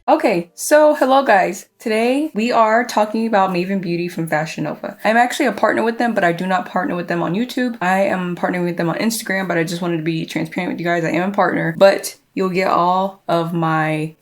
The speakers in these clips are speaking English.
Okay, so hello guys. Today we are talking about Maven Beauty from Fashion Nova. I'm actually a partner with them, but I do not partner with them on YouTube. I am partnering with them on Instagram, but I just wanted to be transparent with you guys. I am a partner, but you'll get all of my,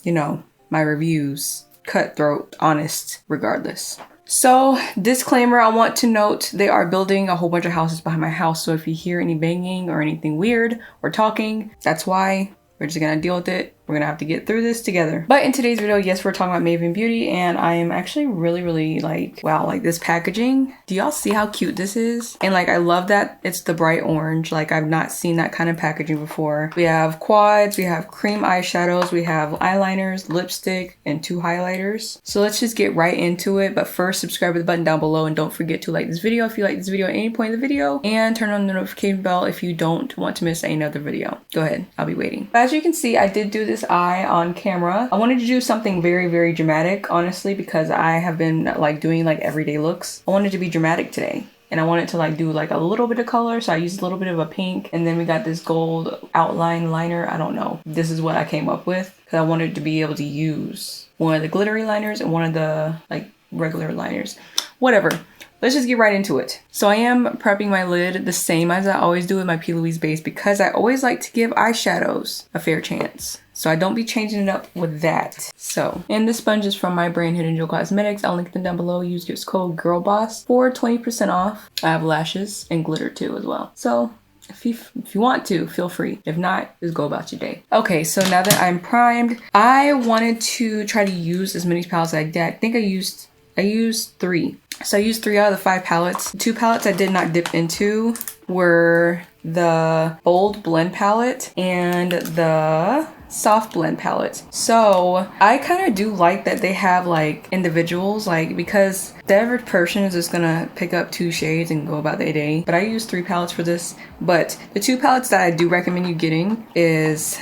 my reviews, cutthroat, honest, regardless. So, disclaimer, I want to note they are building a whole bunch of houses behind my house. So if you hear any banging or anything weird or talking, that's why. We're just gonna deal with it. We're gonna have to get through this together. But in today's video, yes, we're talking about Maven Beauty, and I am actually really like, wow, like this packaging. Do y'all see how cute this is? And like, I love that it's the bright orange. Like, I've not seen that kind of packaging before. We have quads, we have cream eyeshadows, we have eyeliners, lipstick, and 2 highlighters. So let's just get right into it. But first, subscribe to the button down below, and don't forget to like this video if you like this video at any point in the video, and turn on the notification bell if you don't want to miss another video. Go ahead, I'll be waiting. But as you can see, I did do this eye on camera. I wanted to do something very dramatic, honestly, because I have been like doing like everyday looks. I wanted to be dramatic today, and I wanted to like do like a little bit of color, so I used a little bit of a pink, and then we got this gold outline liner. I don't know, this is what I came up with because I wanted to be able to use one of the glittery liners and one of the like regular liners, whatever. Let's just get right into it. So I am prepping my lid the same as I always do with my P. Louise base, because I always like to give eyeshadows a fair chance. So I don't be changing it up with that. So, and this sponge is from my brand Hidden Jewel Cosmetics. I'll link them down below. Use code GIRLBOSS for 20% off. I have lashes and glitter too as well. So if you want to, feel free. If not, just go about your day. Okay, so now that I'm primed, I wanted to try to use as many palettes as I did. I think I used 3. So I used 3 out of the 5 palettes. The 2 palettes I did not dip into were the Bold Blend palette and the Soft Blend palette. So I kind of do like that they have like individuals, like, because the average person is just gonna pick up 2 shades and go about their day. But I use 3 palettes for this. But the 2 palettes that I do recommend you getting is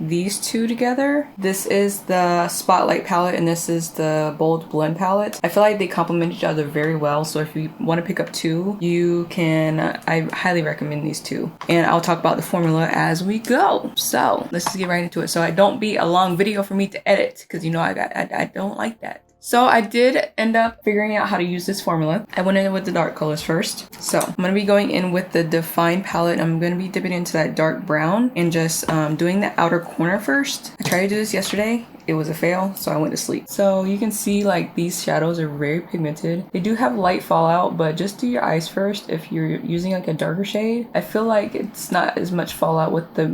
these 2 together. This is the Spotlight palette, and this is the Bold Blend palette. I feel like they complement each other very well, so if you want to pick up 2, you can. I highly recommend these 2, and I'll talk about the formula as we go. So let's just get right into it, so it don't be a long video for me to edit, because you know I don't like that. So I did end up figuring out how to use this formula. I went in with the dark colors first. So I'm going to be going in with the Define palette. I'm going to be dipping into that dark brown and just doing the outer corner first. I tried to do this yesterday. It was a fail, so I went to sleep. So you can see like these shadows are very pigmented. They do have light fallout, but just do your eyes first if you're using like a darker shade. I feel like it's not as much fallout with the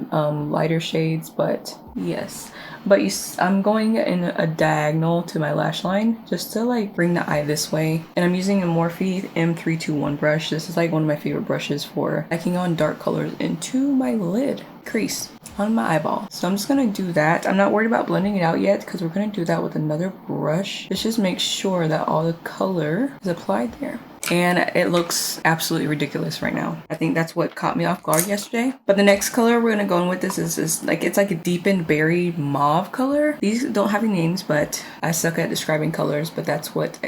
lighter shades, but yes. But I'm going in a diagonal to my lash line just to like bring the eye this way. And I'm using a Morphe M321 brush. This is like one of my favorite brushes for packing on dark colors into my lid crease on my eyeball. So I'm just gonna do that. I'm not worried about blending it out yet because we're gonna do that with another brush. Let's just make sure that all the color is applied there. And it looks absolutely ridiculous right now. I think that's what caught me off guard yesterday. But the next color we're gonna go in with this is like, it's like a deepened berry mauve color. These don't have any names, but I suck at describing colors, but that's what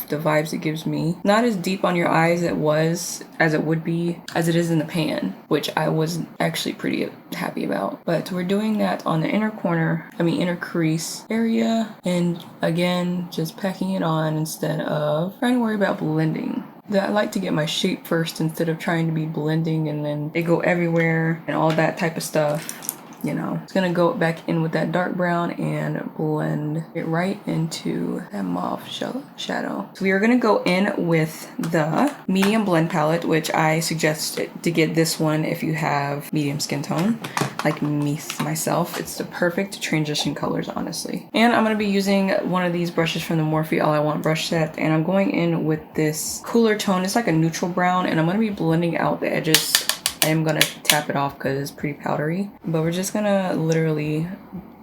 the vibes it gives me. Not as deep on your eyes as it would be as it is in the pan, which I was actually pretty happy about. But we're doing that on the inner crease area, and again just packing it on instead of trying to worry about blending. I like to get my shape first instead of trying to be blending and then they go everywhere and all that type of stuff. You know, it's gonna go back in with that dark brown and blend it right into that mauve shadow. So we are gonna go in with the medium blend palette, which I suggest to get this one if you have medium skin tone, like myself. It's the perfect transition colors, honestly. And I'm gonna be using one of these brushes from the Morphe All I Want brush set, and I'm going in with this cooler tone. It's like a neutral brown, and I'm gonna be blending out the edges. I am gonna tap it off because it's pretty powdery, but we're just gonna literally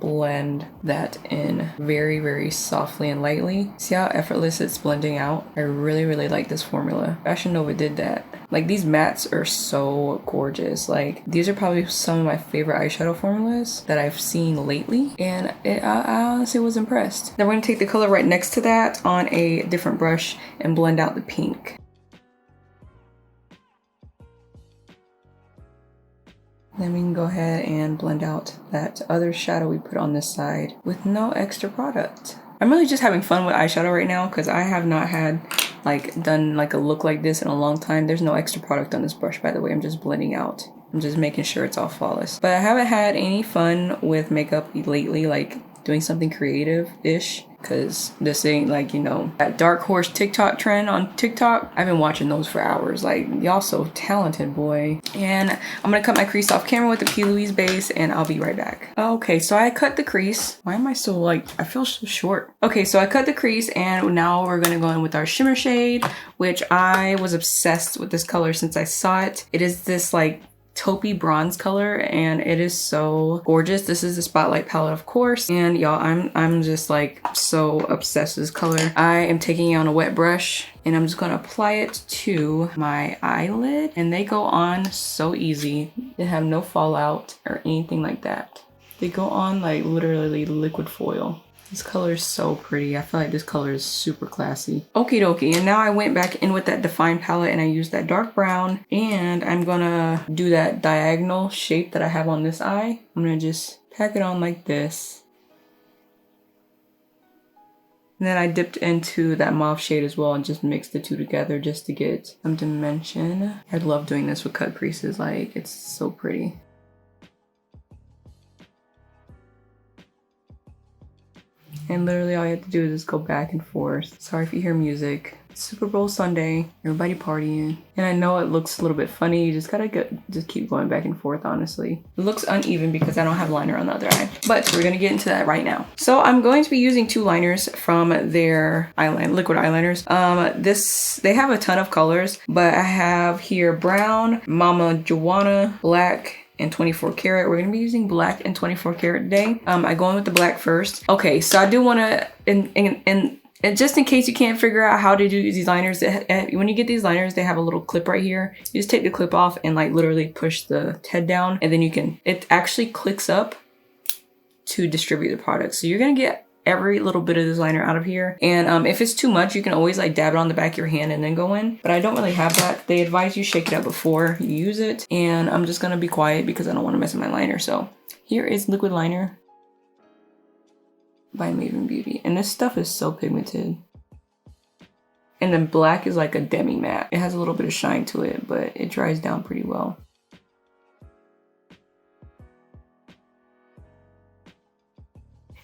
blend that in very softly and lightly. See how effortless it's blending out? I really like this formula. Fashion Nova did that. Like, these mattes are so gorgeous. Like, these are probably some of my favorite eyeshadow formulas that I've seen lately, and I honestly was impressed. Then we're gonna take the color right next to that on a different brush and blend out the pink. Then we can go ahead and blend out that other shadow we put on this side with no extra product. I'm really just having fun with eyeshadow right now because I have not had done like a look like this in a long time. There's no extra product on this brush, by the way. I'm just blending out. I'm just making sure it's all flawless. But I haven't had any fun with makeup lately, like doing something creative-ish, because this ain't like, you know, that dark horse TikTok trend on TikTok. I've been watching those for hours. Like, y'all so talented, boy. And I'm gonna cut my crease off camera with the P. Louise base, and I'll be right back. Okay, so I cut the crease. Why am I so like, I feel so short. Okay, so I cut the crease, and now we're gonna go in with our shimmer shade, which I was obsessed with this color since I saw it. It is this like taupey bronze color, and it is so gorgeous. This is the Spotlight palette, of course, and y'all, I'm just like so obsessed with this color. I am taking it on a wet brush, and I'm just gonna apply it to my eyelid, and they go on so easy. They have no fallout or anything like that. They go on like literally liquid foil. This color is so pretty. I feel like this color is super classy. Okie dokie, and now I went back in with that Define palette and I used that dark brown, and I'm gonna do that diagonal shape that I have on this eye. I'm gonna just pack it on like this. And then I dipped into that mauve shade as well and just mixed the two together just to get some dimension. I love doing this with cut creases, like it's so pretty. And literally all you have to do is just go back and forth. Sorry if you hear music. It's Super Bowl Sunday, everybody partying. And I know it looks a little bit funny. You just gotta just keep going back and forth, honestly. It looks uneven because I don't have liner on the other eye. But we're gonna get into that right now. So I'm going to be using two liners from their liquid eyeliners. They have a ton of colors, but I have here brown, Mama Joanna, black, and 24 karat. We're gonna be using black and 24 karat today. I go in with the black first. Okay, so I do wanna, and just in case you can't figure out how to do these liners, when you get these liners, they have a little clip right here. You just take the clip off and like literally push the head down, and then it actually clicks up to distribute the product. So you're gonna get every little bit of this liner out of here, and if it's too much, you can always like dab it on the back of your hand and then go in, but I don't really have that. They advise you shake it up before you use it, and I'm just gonna be quiet because I don't want to mess with my liner. So here is liquid liner by Maven Beauty, and this stuff is so pigmented, and then black is like a demi matte. It has a little bit of shine to it, but it dries down pretty well.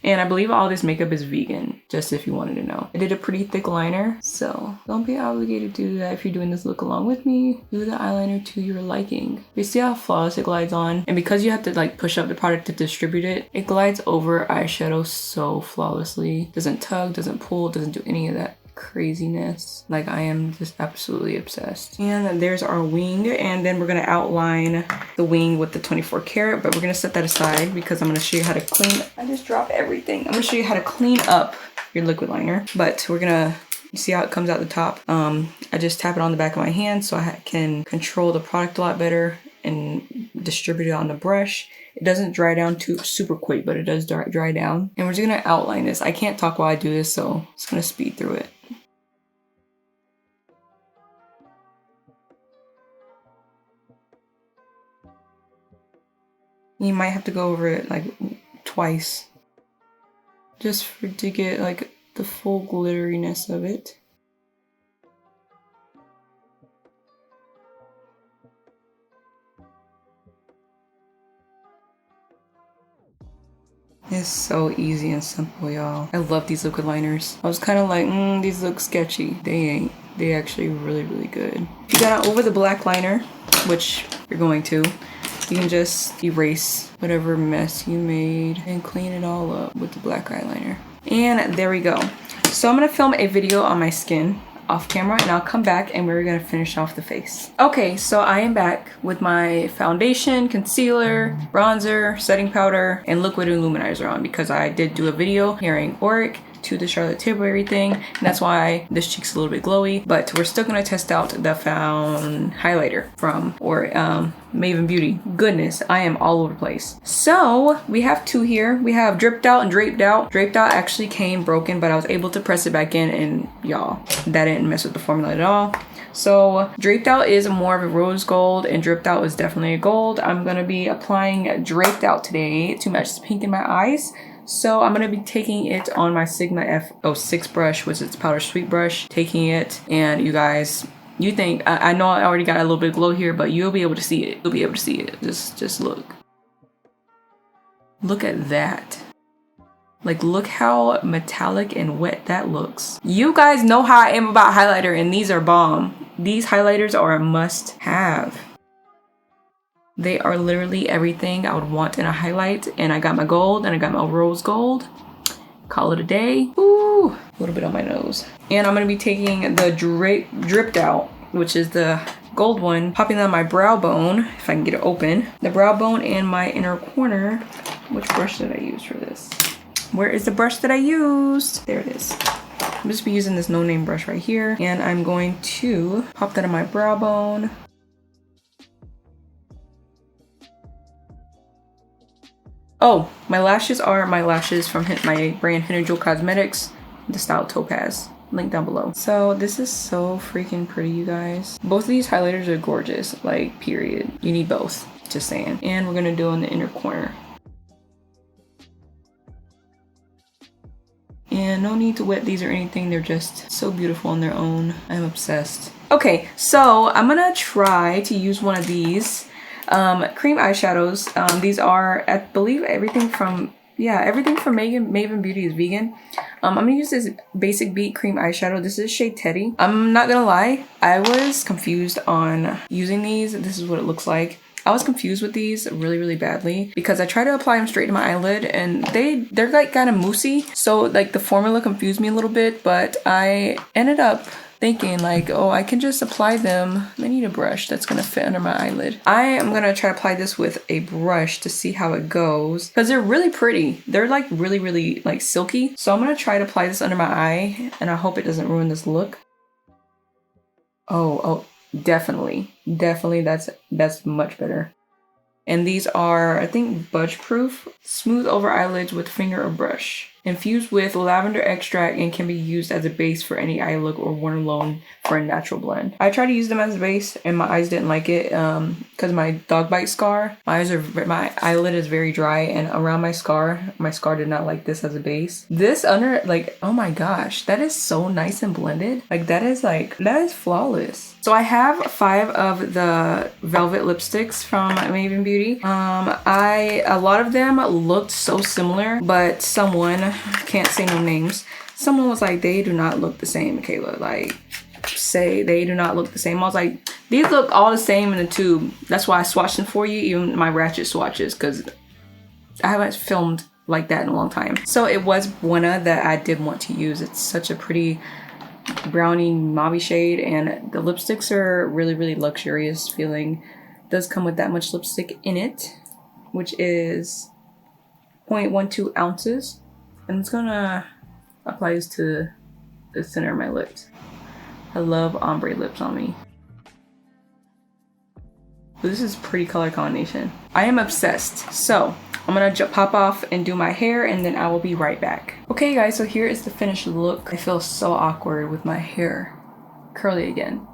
And I believe all this makeup is vegan, just if you wanted to know. I did a pretty thick liner, so don't be obligated to do that if you're doing this look along with me. Do the eyeliner to your liking. You see how flawless it glides on? And because you have to like push up the product to distribute it, it glides over eyeshadow so flawlessly. Doesn't tug, doesn't pull, doesn't do any of that craziness. Like, I am just absolutely obsessed. And there's our wing, and then we're gonna outline the wing with the 24 karat, but we're gonna set that aside because I'm gonna show you how to clean. I just dropped everything. I'm gonna show you how to clean up your liquid liner, but we're gonna, you see how it comes out the top? I just tap it on the back of my hand so I can control the product a lot better and distribute it on the brush. It doesn't dry down too super quick, but it does dry down. And we're just gonna outline this. I can't talk while I do this, so I'm just gonna speed through it. You might have to go over it like twice, just to get like the full glitteriness of it. It's so easy and simple, y'all. I love these liquid liners. I was kind of like, these look sketchy. They ain't. They actually really, really good. If you got over the black liner, which you're going to, you can just erase whatever mess you made and clean it all up with the black eyeliner. And there we go. So I'm gonna film a video on my skin off camera, and I'll come back and we're gonna finish off the face. Okay, so I am back with my foundation, concealer, bronzer, setting powder, and liquid illuminator on because I did do a video comparing Auric to the Charlotte Tilbury thing, and that's why this cheek's a little bit glowy. But we're still gonna test out the highlighter from Maven Beauty. Goodness, I am all over the place. So we have two here. We have dripped out and draped out. Draped out actually came broken, but I was able to press it back in, and y'all, that didn't mess with the formula at all. So Draped Out is more of a rose gold and Dripped Out is definitely a gold. I'm going to be applying Draped Out today to match the pink in my eyes. So I'm going to be taking it on my Sigma F06 brush, which is powder sweet brush. Taking it, and you guys, you think, I know I already got a little bit of glow here, but you'll be able to see it. You'll be able to see it. Just look. Look at that. Like, look how metallic and wet that looks. You guys know how I am about highlighter, and these are bomb. These highlighters are a must-have. They are literally everything I would want in a highlight. And I got my gold and I got my rose gold. Call it a day. Ooh, a little bit on my nose. And I'm gonna be taking the Dripped Out, which is the gold one, popping on my brow bone, if I can get it open. The brow bone and my inner corner. Which brush did I use for this? Where is the brush that I used? There it is. I'm just be using this no-name brush right here. And I'm going to pop that on my brow bone. Oh, my lashes are my lashes from my brand Hidden Jewel Cosmetics, the style Topaz. Link down below. So this is so freaking pretty, you guys. Both of these highlighters are gorgeous, like, period. You need both, just saying. And we're gonna do in the inner corner. And no need to wet these or anything. They're just so beautiful on their own. I'm obsessed. Okay, so I'm gonna try to use one of these cream eyeshadows. These are, I believe, everything from Maven Beauty is vegan. I'm gonna use this Basic Beat cream eyeshadow. This is shade Teddy. I'm not gonna lie, I was confused on using these. This is what it looks like. I was confused with these really badly because I tried to apply them straight to my eyelid and they're like kind of moussey. So like the formula confused me a little bit, but I ended up thinking like, oh, I can just apply them. I need a brush that's gonna fit under my eyelid. I am gonna try to apply this with a brush to see how it goes because they're really pretty. They're like really like silky. So I'm gonna try to apply this under my eye and I hope it doesn't ruin this look. Oh, definitely that's much better. And these are, I think, budge proof. Smooth over eyelids with finger or brush. Infused with lavender extract and can be used as a base for any eye look or worn alone for a natural blend. I tried to use them as a base and my eyes didn't like it because my dog bite scar. My eyelid is very dry and around my scar did not like this as a base. This under, like, oh my gosh, that is so nice and blended. Like that is flawless. So I have 5 of the velvet lipsticks from Maven Beauty. A lot of them looked so similar, but someone, can't say no names, someone was like, they do not look the same, Caylah. Like, say they do not look the same. I was like, these look all the same in the tube. That's why I swatched them for you, even my ratchet swatches, because I haven't filmed like that in a long time. So it was Buena that I did want to use. It's such a pretty brownie mauve shade and the lipsticks are really luxurious feeling. It does come with that much lipstick in it, which is 0.12 ounces. I'm just gonna apply this to the center of my lips. I love ombre lips on me. This is pretty color combination. I am obsessed. So I'm gonna pop off and do my hair and then I will be right back. Okay guys, so here is the finished look. I feel so awkward with my hair curly again.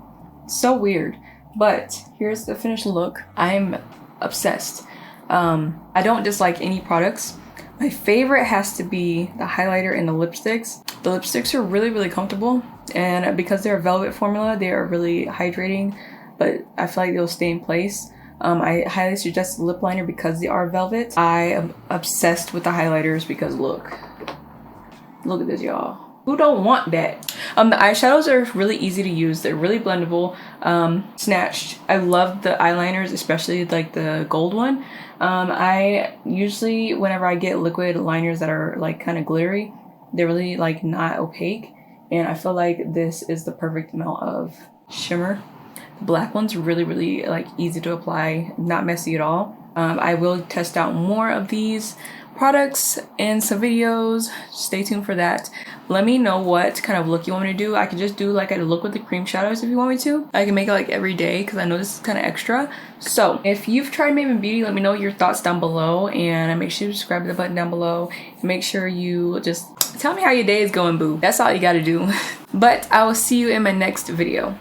So weird, but here's the finished look. I'm obsessed. I don't dislike any products. My favorite has to be the highlighter and the lipsticks. The lipsticks are really comfortable and because they're a velvet formula, they are really hydrating, but I feel like they'll stay in place. I highly suggest the lip liner because they are velvet. I am obsessed with the highlighters because look at this, y'all. Who don't want that? The eyeshadows are really easy to use. They're really blendable. Snatched. I love the eyeliners, especially like the gold one. I usually, whenever I get liquid liners that are like kind of glittery, they're really like not opaque. And I feel like this is the perfect amount of shimmer. The black one's really like easy to apply, not messy at all. I will test out more of these products in some videos. Stay tuned for that. Let me know what kind of look you want me to do. I could just do like a look with the cream shadows if you want me to. I can make it like every day because I know this is kind of extra. So if you've tried Maven Beauty, let me know your thoughts down below and make sure you subscribe to the button down below. And make sure you just tell me how your day is going, boo. That's all you gotta do. But I will see you in my next video.